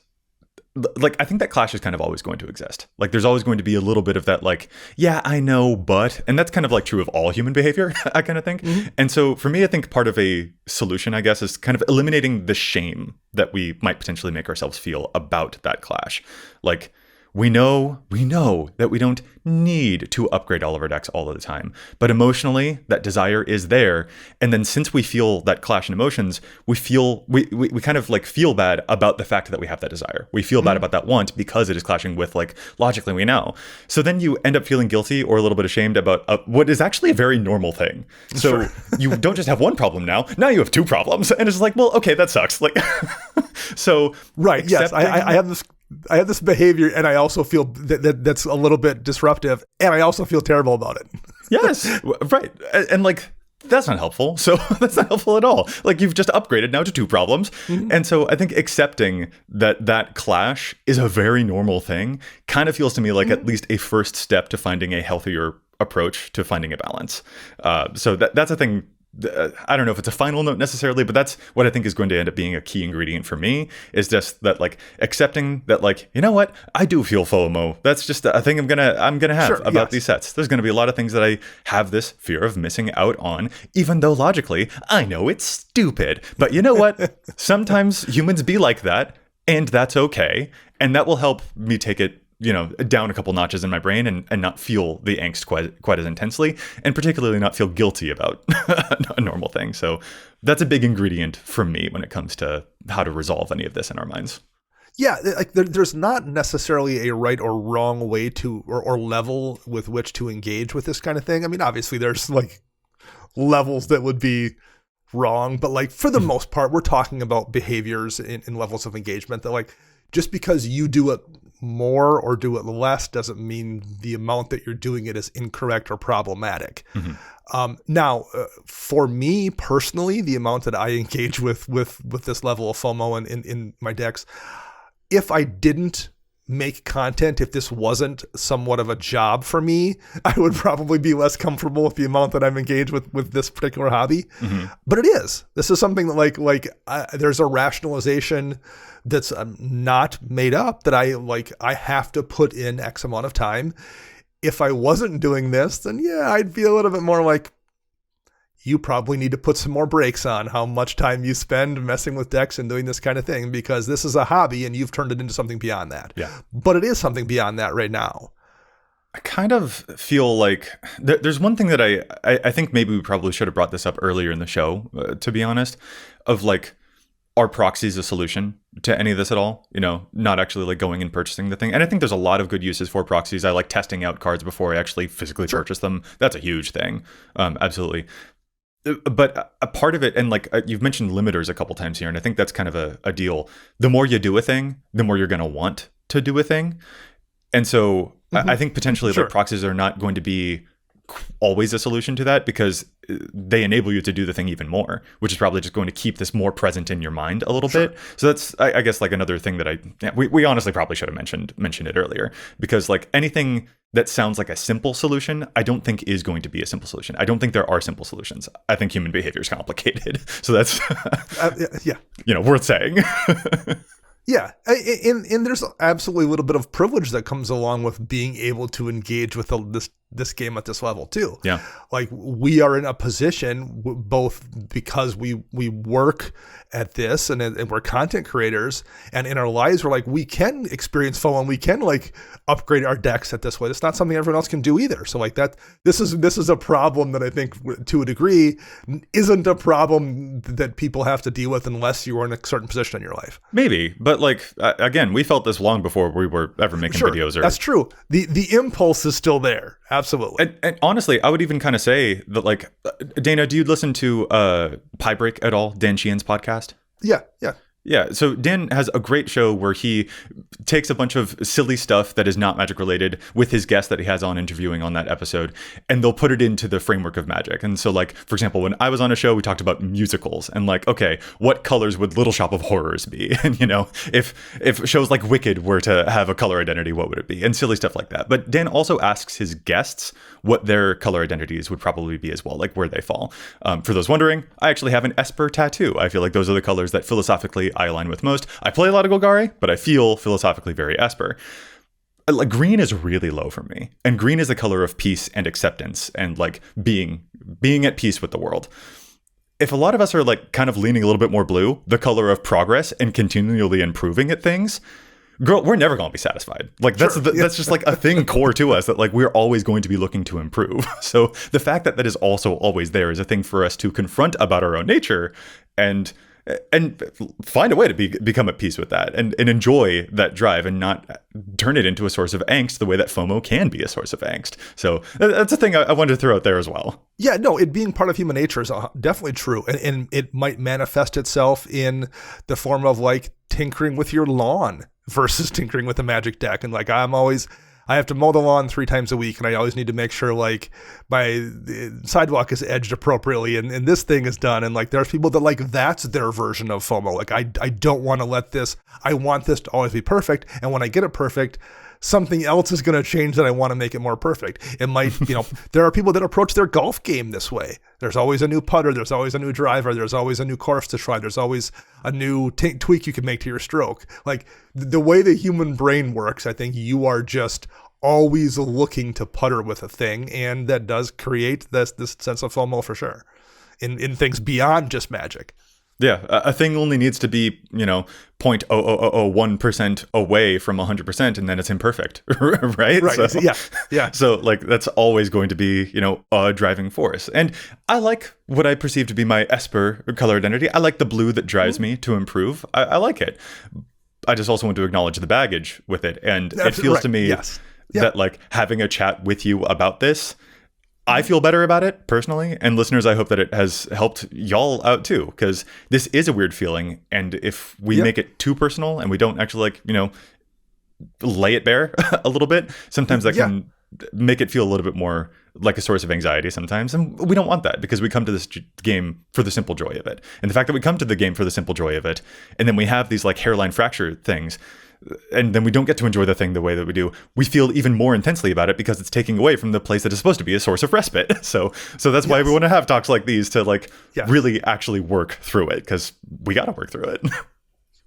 like, I think that clash is kind of always going to exist. Like, there's always going to be a little bit of that, like, yeah, I know, but, and that's kind of like true of all human behavior, I kind of think. And so for me, I think part of a solution, I guess, is kind of eliminating the shame that we might potentially make ourselves feel about that clash. Like, we know that we don't need to upgrade all of our decks all of the time. But emotionally, that desire is there. And then since we feel that clash in emotions, we kind of like feel bad about the fact that we have that desire. We feel bad about that want because it is clashing with, like, logically we know. So then you end up feeling guilty or a little bit ashamed about what is actually a very normal thing. So you don't just have one problem now you have two problems. And it's like, well, okay, that sucks. Like, so right. Yes, I have this behavior, and I also feel that's a little bit disruptive, and I also feel terrible about it. Yes, right. And like, that's not helpful. So that's not helpful at all. Like, you've just upgraded now to two problems. And so I think accepting that clash is a very normal thing kind of feels to me like at least a first step to finding a healthier approach to finding a balance. So that's a thing. I don't know if it's a final note necessarily, but that's what I think is going to end up being a key ingredient for me, is just that, like, accepting that, like, you know what, I do feel FOMO. That's just a thing I'm gonna have about these sets. There's gonna be a lot of things that I have this fear of missing out on, even though logically I know it's stupid. But you know what? Sometimes humans be like that, and that's okay. And that will help me take it, down a couple notches in my brain and not feel the angst quite as intensely, and particularly not feel guilty about a normal thing. So that's a big ingredient for me when it comes to how to resolve any of this in our minds. Yeah, like there's not necessarily a right or wrong way to or level with which to engage with this kind of thing. I mean, obviously there's like levels that would be wrong, but like for the most part, we're talking about behaviors in levels of engagement that, like, just because you do it more or do it less doesn't mean the amount that you're doing it is incorrect or problematic. Now, for me personally, the amount that I engage with this level of FOMO in my decks, if I didn't make content, if this wasn't somewhat of a job for me, I would probably be less comfortable with the amount that I'm engaged with this particular hobby. But it is. This is something that there's a rationalization that's not made up that I have to put in X amount of time. If I wasn't doing this, then yeah, I'd be a little bit more like, you probably need to put some more brakes on how much time you spend messing with decks and doing this kind of thing, because this is a hobby and you've turned it into something beyond that. Yeah. But it is something beyond that right now. I kind of feel like there's one thing that I think maybe we probably should have brought this up earlier in the show, to be honest, of like, are proxies a solution to any of this at all? Not actually like going and purchasing the thing. And I think there's a lot of good uses for proxies. I like testing out cards before I actually physically purchase them. That's a huge thing. Absolutely. But a part of it, and like you've mentioned limiters a couple times here, and I think that's kind of a deal. The more you do a thing, the more you're going to want to do a thing. And so I think potentially like proxies are not going to be always a solution to that, because they enable you to do the thing even more, which is probably just going to keep this more present in your mind a little bit. So that's, I guess, like another thing that we honestly probably should have mentioned it earlier, because like anything that sounds like a simple solution, I don't think is going to be a simple solution. I don't think there are simple solutions. I think human behavior is complicated. So that's, worth saying. Yeah, and there's absolutely a little bit of privilege that comes along with being able to engage with this game at this level too. Yeah, like we are in a position both because we work at this and we're content creators, and in our lives we're like, we can experience FOMO and we can like upgrade our decks at this way. It's not something everyone else can do either. So like that, this is a problem that I think to a degree isn't a problem that people have to deal with unless you are in a certain position in your life. Maybe, but like again, we felt this long before we were ever making videos. That's true. The impulse is still there. Absolutely. And honestly, I would even kind of say that, like, Dana, do you listen to Pie Break at all? Dan Sheehan's podcast? Yeah. Yeah, so Dan has a great show where he takes a bunch of silly stuff that is not magic related with his guest that he has on interviewing on that episode, and they'll put it into the framework of magic. And so, like, for example, when I was on a show, we talked about musicals and like, okay, what colors would Little Shop of Horrors be? And if shows like Wicked were to have a color identity, what would it be? And silly stuff like that. But Dan also asks his guests what their color identities would probably be as well, like where they fall. For those wondering, I actually have an Esper tattoo. I feel like those are the colors that philosophically I align with most. I play a lot of Golgari, but I feel philosophically very Esper. Like, green is really low for me, and green is the color of peace and acceptance and like being at peace with the world. If a lot of us are like kind of leaning a little bit more blue, the color of progress and continually improving at things, girl, we're never going to be satisfied. Like that's that's just like a thing core to us that like we're always going to be looking to improve. So the fact that that is also always there is a thing for us to confront about our own nature and find a way to become at peace with that and enjoy that drive and not turn it into a source of angst the way that FOMO can be a source of angst. So that's a thing I wanted to throw out there as well. Yeah, no, it being part of human nature is definitely true. And it might manifest itself in the form of like tinkering with your lawn versus tinkering with a magic deck. And like I have to mow the lawn 3 times a week, and I always need to make sure like my sidewalk is edged appropriately and this thing is done. And like there's people that like that's their version of FOMO. Like I don't want to let this, I want this to always be perfect. And when I get it perfect, something else is going to change that I want to make it more perfect. It might, there are people that approach their golf game this way. There's always a new putter. There's always a new driver. There's always a new course to try. There's always a new tweak you can make to your stroke. Like the way the human brain works, I think you are just always looking to putter with a thing. And that does create this sense of FOMO for sure in things beyond just magic. Yeah, a thing only needs to be, 0.00001% away from 100%, and then it's imperfect, right? Right. So, yeah. So, like, that's always going to be, a driving force. And I like what I perceive to be my Esper color identity. I like the blue that drives me to improve. I like it. I just also want to acknowledge the baggage with it. And it feels to me that, like, having a chat with you about this, I feel better about it personally, and listeners, I hope that it has helped y'all out too, because this is a weird feeling, and if we make it too personal and we don't actually lay it bare a little bit, sometimes that can make it feel a little bit more like a source of anxiety sometimes, and we don't want that because we come to this game for the simple joy of it. And the fact that we come to the game for the simple joy of it, and then we have these like hairline fracture things, and then we don't get to enjoy the thing the way that we do, we feel even more intensely about it because it's taking away from the place that is supposed to be a source of respite. So that's why we want to have talks like these to really actually work through it, because we got to work through it.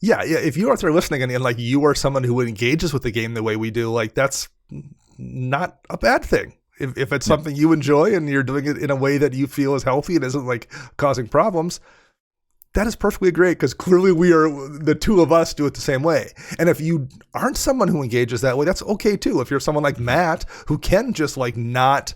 Yeah. If you are out there listening and like you are someone who engages with the game the way we do, like that's not a bad thing. If it's something you enjoy and you're doing it in a way that you feel is healthy and isn't like causing problems, that is perfectly great, because clearly the two of us do it the same way. And if you aren't someone who engages that way, that's okay too. If you're someone like Matt who can just like not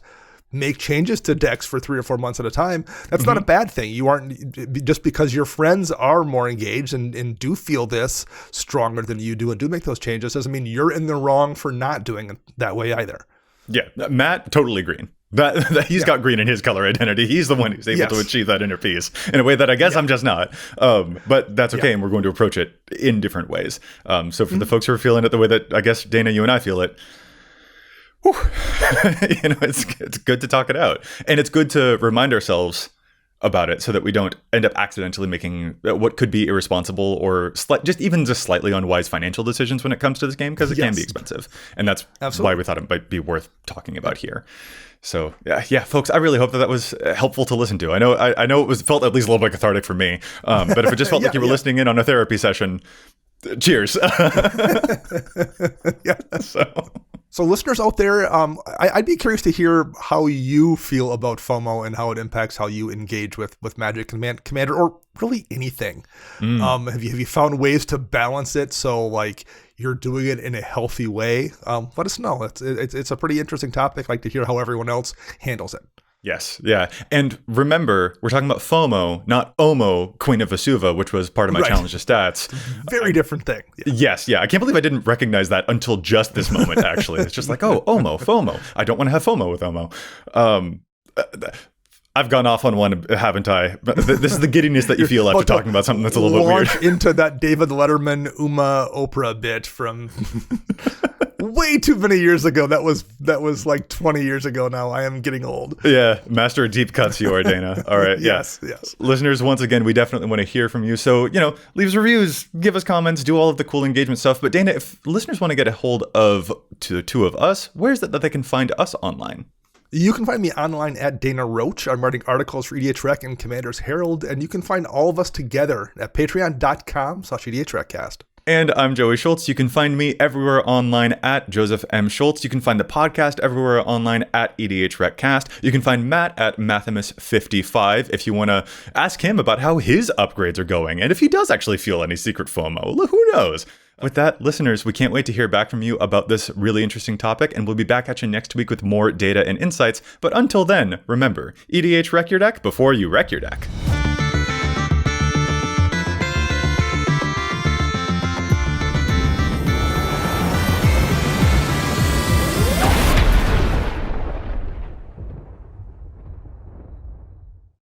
make changes to decks for 3 or 4 months at a time, that's not a bad thing. You aren't, just because your friends are more engaged and do feel this stronger than you do and do make those changes, doesn't mean you're in the wrong for not doing it that way either. Yeah, Matt, totally green. That he's got green in his color identity. He's the one who's able to achieve that inner peace in a way that I guess I'm just not. But that's okay, and we're going to approach it in different ways. So for the folks who are feeling it the way that I guess Dana, you and I feel it, it's good to talk it out, and it's good to remind ourselves about it so that we don't end up accidentally making what could be irresponsible or just slightly unwise financial decisions when it comes to this game, because it can be expensive, and that's why we thought it might be worth talking about here. So yeah, folks, I really hope that was helpful to listen to. I know it felt at least a little bit cathartic for me, but if it just felt like you were listening in on a therapy session, cheers. So listeners out there, I'd be curious to hear how you feel about FOMO and how it impacts how you engage with Magic Commander, or really anything. Have you found ways to balance it so like you're doing it in a healthy way? Let us know. It's a pretty interesting topic. I'd like to hear how everyone else handles it. Yes, yeah. And remember, we're talking about FOMO, not OMO, Queen of Vesuva, which was part of my challenge to stats. Very different thing. Yeah. Yes, yeah. I can't believe I didn't recognize that until just this moment, actually. It's just like, oh, OMO, FOMO. I don't want to have FOMO with OMO. I've gone off on one, haven't I? But this is the giddiness that you feel after talking about something that's a little bit weird. Launch into that David Letterman, Oprah bit from way too many years ago. That was like 20 years ago now. I am getting old. Yeah, master of deep cuts you are, Dana. All right, Yes. Listeners, once again, we definitely want to hear from you. So, leave us reviews, give us comments, do all of the cool engagement stuff. But Dana, if listeners want to get a hold of the two of us, where's that they can find us online? You can find me online at Dana Roach. I'm writing articles for EDHREC and Commander's Herald, and you can find all of us together at patreon.com/EDHRECast. And I'm Joey Schultz. You can find me everywhere online at Joseph M. Schultz. You can find the podcast everywhere online at EDHRECast. You can find Matt at Mathimus55 if you want to ask him about how his upgrades are going, and if he does actually feel any secret FOMO. Who knows? With that, listeners, we can't wait to hear back from you about this really interesting topic, and we'll be back at you next week with more data and insights. But until then, remember, EDHREC your deck before you wreck your deck.